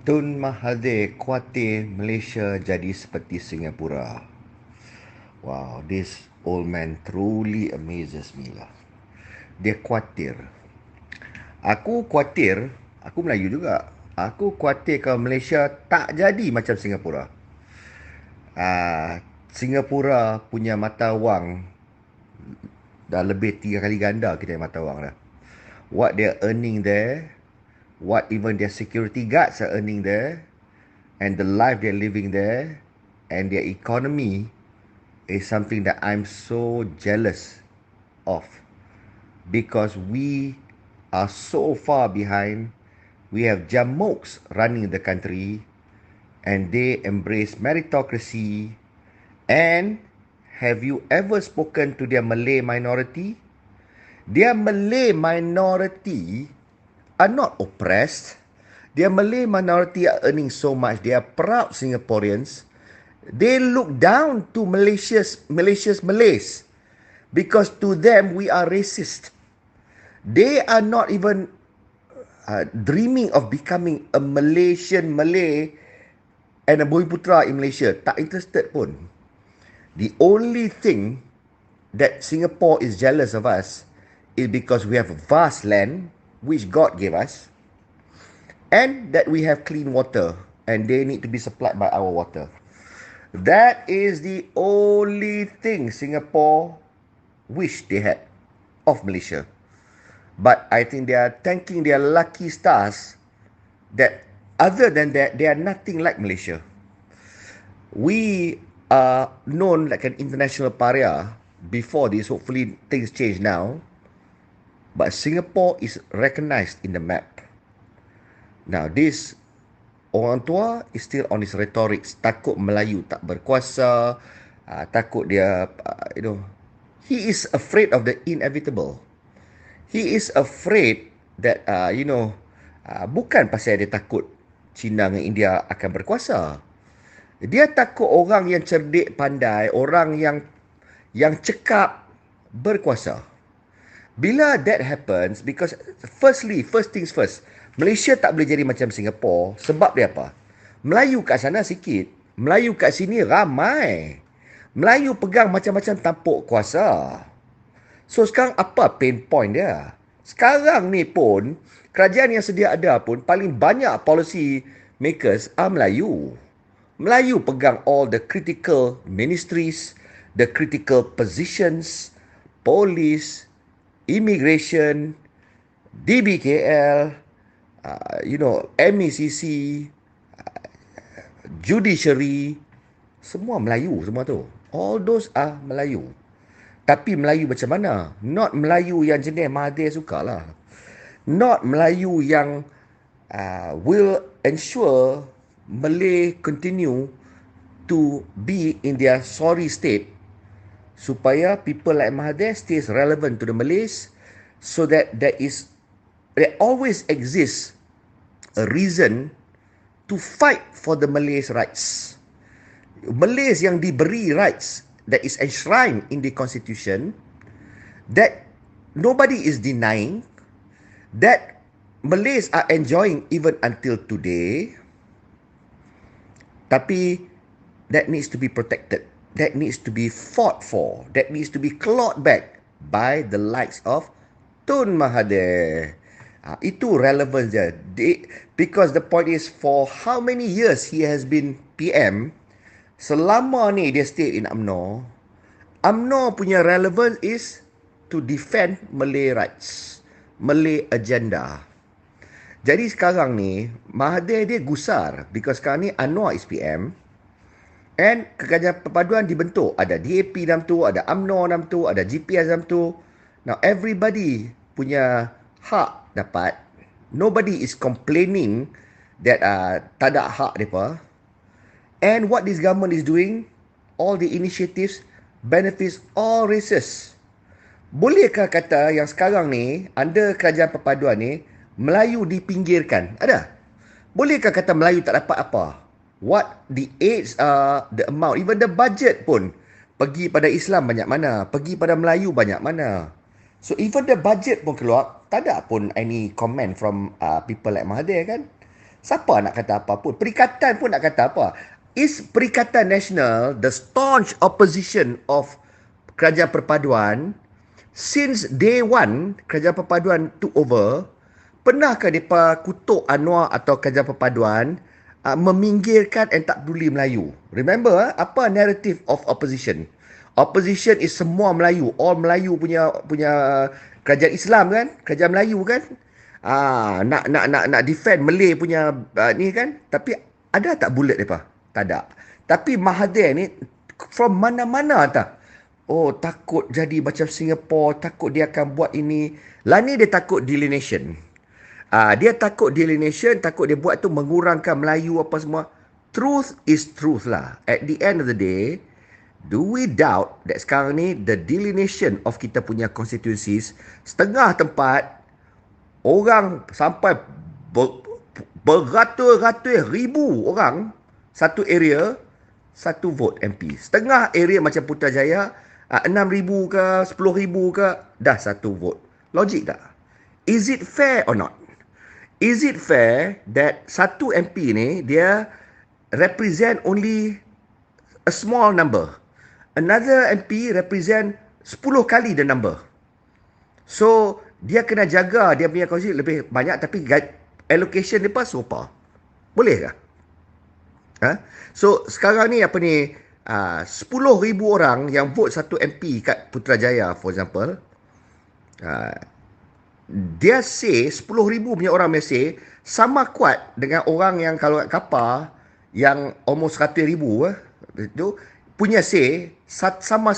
Tun Mahathir Khuatir Malaysia jadi seperti Singapura. Wow, this old man truly amazes me lah. Dia khuatir. Aku khuatir, aku Melayu juga. Aku khuatir kalau Malaysia tak jadi macam Singapura. Singapura punya mata wang dah lebih 3 kali ganda kita mata wang dah. What they're earning there, what even their security guards are earning there, and the life they're living there, and their economy is something that I'm so jealous of, because we are so far behind. We have jamoks running the country, and they embrace meritocracy. And have you ever spoken to their Malay minority? Their Malay minority are not oppressed. Their Malay minority are earning so much. They are proud Singaporeans. They look down to Malaysia's Malays, because to them we are racist. They are not even dreaming of becoming a Malaysian Malay and a Bumiputera in Malaysia. Tak interested pun. The only thing that Singapore is jealous of us is because we have a vast land which God gave us, and that we have clean water, and they need to be supplied by our water. That is the only thing Singapore wish they had of Malaysia. But I think they are thanking their lucky stars that other than that, they are nothing like Malaysia. We are known like an international pariah before this. Hopefully things change now. But Singapore is recognized in the map. Now this orang tua is still on his rhetoric. Takut Melayu tak berkuasa. Takut dia, he is afraid of the inevitable. He is afraid that, bukan pasal dia takut China dengan India akan berkuasa. Dia takut orang yang cerdik pandai, orang yang cekap berkuasa. Bila that happens, because first things first, Malaysia tak boleh jadi macam Singapore. Sebab dia apa? Melayu kat sana sikit, Melayu kat sini ramai. Melayu pegang macam-macam tampuk kuasa. So sekarang apa pain point dia? Sekarang ni pun, kerajaan yang sedia ada pun, paling banyak policy makers are Melayu. Melayu pegang all the critical ministries, the critical positions, police, immigration, DBKL, MECC, judiciary, semua Melayu semua tu. All those are Melayu. Tapi Melayu macam mana? Not Melayu yang jenis Mahathir sukalah. Not Melayu yang will ensure Malay continue to be in their sorry state, supaya people like Mahathir stays relevant to the Malays, so that there always exists a reason to fight for the Malays' rights. Malays yang diberi rights that is enshrined in the Constitution, that nobody is denying, that Malays are enjoying even until today. Tapi that needs to be protected. That needs to be fought for. That needs to be clawed back by the likes of Tun Mahathir. Itu relevant je. Because the point is, for how many years he has been PM, selama ni dia stay in UMNO, UMNO punya relevance is to defend Malay rights, Malay agenda. Jadi sekarang ni, Mahathir dia gusar, because sekarang ni Anwar is PM, and kerajaan perpaduan dibentuk. Ada DAP dalam tu, ada UMNO dalam tu, ada GPS dalam tu. Now everybody punya hak dapat. Nobody is complaining that tak ada hak mereka. And what this government is doing, all the initiatives benefits all races. Bolehkah kata yang sekarang ni, under kerajaan perpaduan ni, Melayu dipinggirkan? Ada? Bolehkah kata Melayu tak dapat apa? What the aids are, the amount, even the budget pun pergi pada Islam banyak mana, pergi pada Melayu banyak mana. So even the budget pun keluar, tak ada pun any comment from people like Mahathir kan. Siapa nak kata apa pun? Perikatan pun nak kata apa? Is Perikatan Nasional the staunch opposition of kerajaan perpaduan since day one kerajaan perpaduan took over? Pernahkah mereka kutuk Anwar atau kerajaan perpaduan meminggirkan and tak peduli Melayu? Remember, apa narrative of opposition? Opposition is semua Melayu, all Melayu punya kerajaan Islam kan, kerajaan Melayu kan. Nak defend Malay punya ni kan. Tapi ada tak bullet depa? Tak ada. Tapi Mahathir ni from mana-mana tak? Oh, takut jadi macam Singapura, takut dia akan buat ini. Lah ni dia takut delineation. Dia takut delineation, takut dia buat tu mengurangkan Melayu apa semua. Truth is truth lah. At the end of the day, do we doubt that sekarang ni the delineation of kita punya constituencies, setengah tempat orang sampai beratus-ratus ribu orang satu area, satu vote MP. Setengah area macam Putrajaya, 6,000 ke 10,000 ke, dah satu vote. Logik tak? Is it fair or not? Is it fair that satu MP ni dia represent only a small number? Another MP represent 10 kali the number. So, dia kena jaga dia punya konstitusi lebih banyak tapi allocation dia pas sopa. Boleh ke? So, sekarang ni apa ni 10,000 orang yang vote satu MP kat Putrajaya for example, dia say 10,000 punya orang say sama kuat dengan orang yang kalau kat kapal yang almost 100,000 itu punya say sama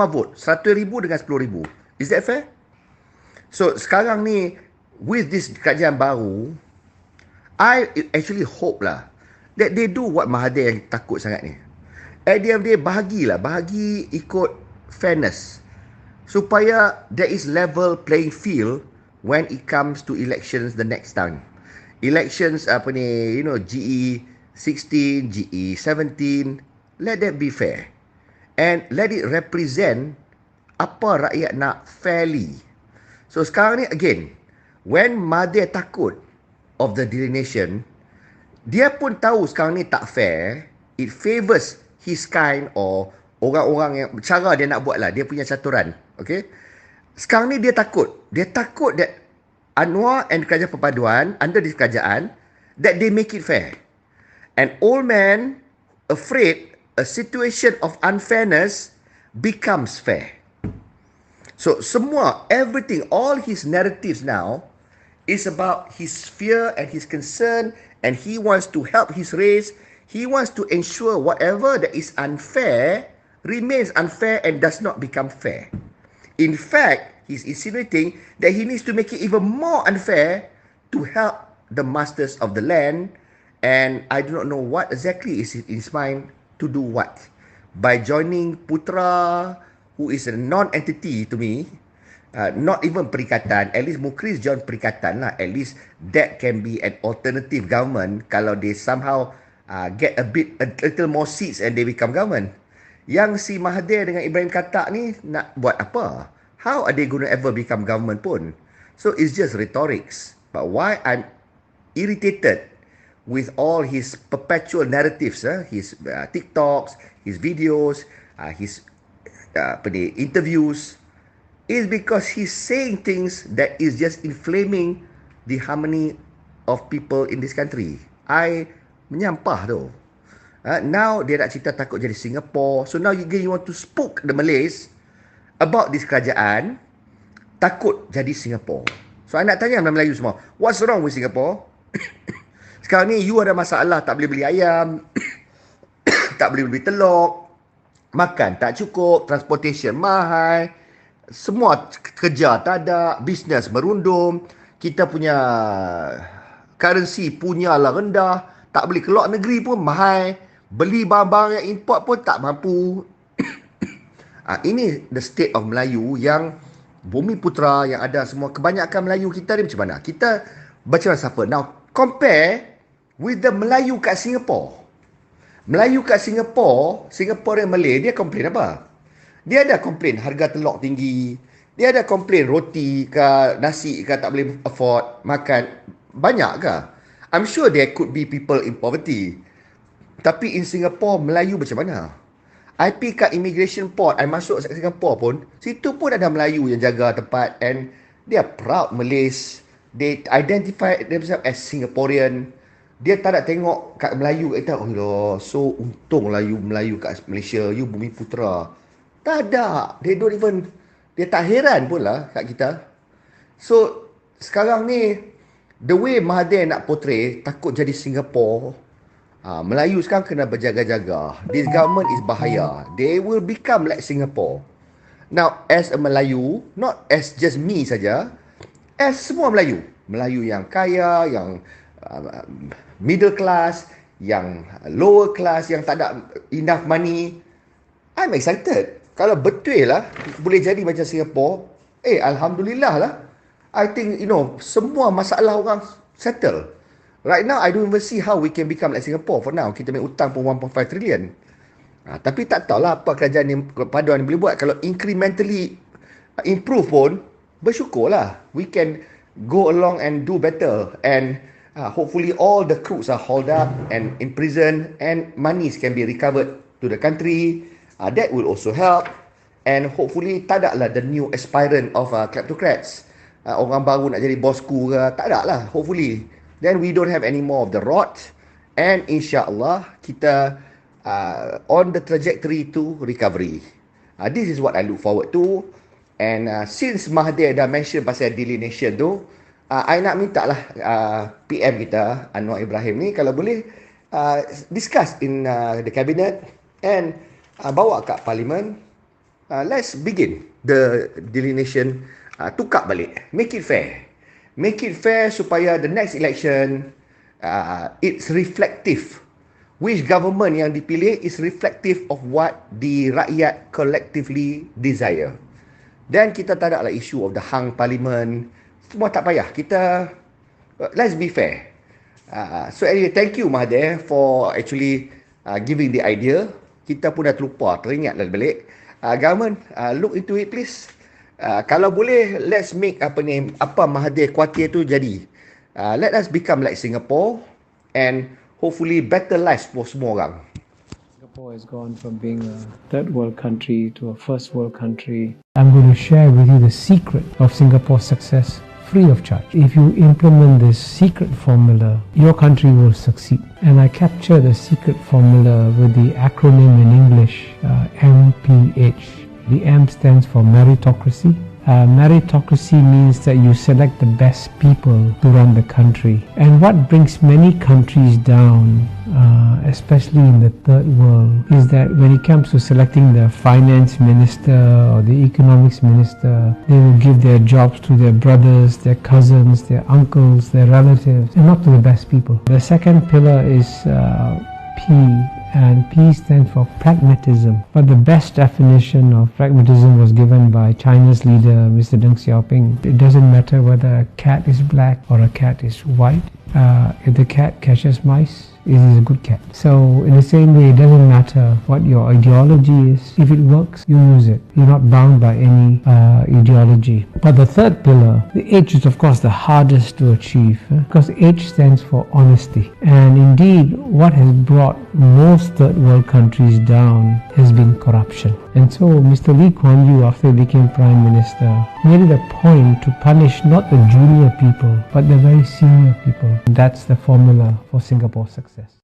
vote 100,000 dengan 10,000. Is that fair? So sekarang ni with this kerajaan baru, I actually hope lah that they do what Mahathir yang takut sangat ni. At the end of the day, bahagi ikut fairness supaya there is level playing field when it comes to elections the next time. Elections GE 16, GE 17, let that be fair and let it represent apa rakyat nak fairly. So sekarang ni again, when Mahathir takut of the delineation, dia pun tahu sekarang ni tak fair, it favours his kind or orang-orang yang cara dia nak buat lah, dia punya caturan. Okay, sekarang ni dia takut that Anwar and kerajaan perpaduan under this kerajaan, that they make it fair. An old man afraid a situation of unfairness becomes fair. So everything, all his narratives now is about his fear and his concern, and he wants to help his race. He wants to ensure whatever that is unfair remains unfair and does not become fair. In fact, he's insinuating that he needs to make it even more unfair to help the masters of the land, and I do not know what exactly is in his mind to do what. By joining Putra, who is a non-entity to me, not even Perikatan, at least Mukris join Perikatan lah, at least that can be an alternative government kalau they somehow get a little more seats and they become government. Yang si Mahathir dengan Ibrahim Katak ni nak buat apa? How are they going to ever become government pun? So it's just rhetorics. But why I'm irritated with all his perpetual narratives, his TikToks, his videos, his interviews, is because he's saying things that is just inflaming the harmony of people in this country. I menyampah tu. Now dia nak cerita takut jadi Singapura. So now you want to spook the Malays about this kerajaan, takut jadi Singapura. So I nak tanya Melayu semua, what's wrong with Singapore? Sekarang ni you ada masalah, tak boleh beli ayam, tak boleh beli telur, makan tak cukup, transportation mahal, semua kerja tak ada, bisnes merundum, kita punya currency punyalah rendah, tak boleh keluar negeri pun mahal, beli barang-barang yang import pun tak mampu. Ini the state of Melayu yang Bumi Putra yang ada semua, kebanyakan Melayu kita ni macam mana? Kita macam mana suffer? Now compare with the Melayu kat Singapore. Melayu kat Singapore, Singaporean Malay, dia komplain apa? Dia ada komplain harga telur tinggi, dia ada komplain roti ke nasi ke tak boleh afford makan, banyak ke? I'm sure there could be people in poverty. Tapi in Singapore, Melayu macam mana? I pergi kat immigration port, I masuk Singapore pun, situ pun ada Melayu yang jaga tempat, and they are proud Malays. They identify themselves as Singaporean. Dia tak nak tengok kat Melayu, kata, oh lah, so untung Melayu kat Malaysia, you bumi putera. Tak ada. They don't even, dia tak heran pun lah kat kita. So, sekarang ni, the way Mahathir nak portray, takut jadi Singapore, Melayu sekarang kena berjaga-jaga. This government is bahaya. They will become like Singapore. Now, as a Melayu, not as just me saja, as semua Melayu. Melayu yang kaya, yang middle class, yang lower class, yang tak ada enough money. I'm excited. Kalau betul lah, boleh jadi macam Singapore, Alhamdulillah lah. I think, semua masalah orang settle. Right now, I don't even see how we can become like Singapore for now. Kita main hutang pun 1.5 trillion. Tapi tak tahulah apa kerajaan ni, paduan ni boleh buat. Kalau incrementally improve pun, bersyukurlah. We can go along and do better. And hopefully all the crooks are hauled up and in prison and monies can be recovered to the country. That will also help. And hopefully tak ada lah the new aspirant of kleptocrats. Orang baru nak jadi bosku ke. Tak ada lah, hopefully. Then we don't have any more of the rot. And insyaAllah, kita on the trajectory to recovery. This is what I look forward to. And since Mahathir dah mention pasal delineation tu, I nak minta lah PM kita, Anwar Ibrahim ni, kalau boleh discuss in the cabinet and bawa kat parlimen. Let's begin the delineation, tukar balik. Make it fair. Make it fair supaya the next election it's reflective. Which government yang dipilih is reflective of what the rakyat collectively desire. Dan kita tak ada lah issue of the hang parliament. Semua tak payah. Kita let's be fair. So anyway, thank you Mahathir for actually giving the idea. Kita pun dah terlupa, teringatlah balik. Government, look into it please. Kalau boleh, let's make apa Mahathir Khuatir tu jadi. Let us become like Singapore and hopefully better lives for semua orang. Singapore has gone from being a third world country to a first world country. I'm going to share with you the secret of Singapore's success free of charge. If you implement this secret formula, your country will succeed. And I capture the secret formula with the acronym in English, MPH. The M stands for meritocracy. Meritocracy means that you select the best people to run the country. And what brings many countries down, especially in the third world, is that when it comes to selecting the finance minister or the economics minister, they will give their jobs to their brothers, their cousins, their uncles, their relatives, and not to the best people. The second pillar is P, and P stands for pragmatism. But the best definition of pragmatism was given by China's leader, Mr. Deng Xiaoping. It doesn't matter whether a cat is black or a cat is white. If the cat catches mice, it is a good cat. So in the same way, it doesn't matter what your ideology is. If it works, you use it. You're not bound by any ideology. But the third pillar, the H, is of course the hardest to achieve, because H stands for honesty. And indeed, what has brought most third world countries down has been corruption. And so Mr. Lee Kuan Yew, after he became Prime Minister, made it a point to punish not the junior people, but the very senior people. That's the formula for Singapore's success.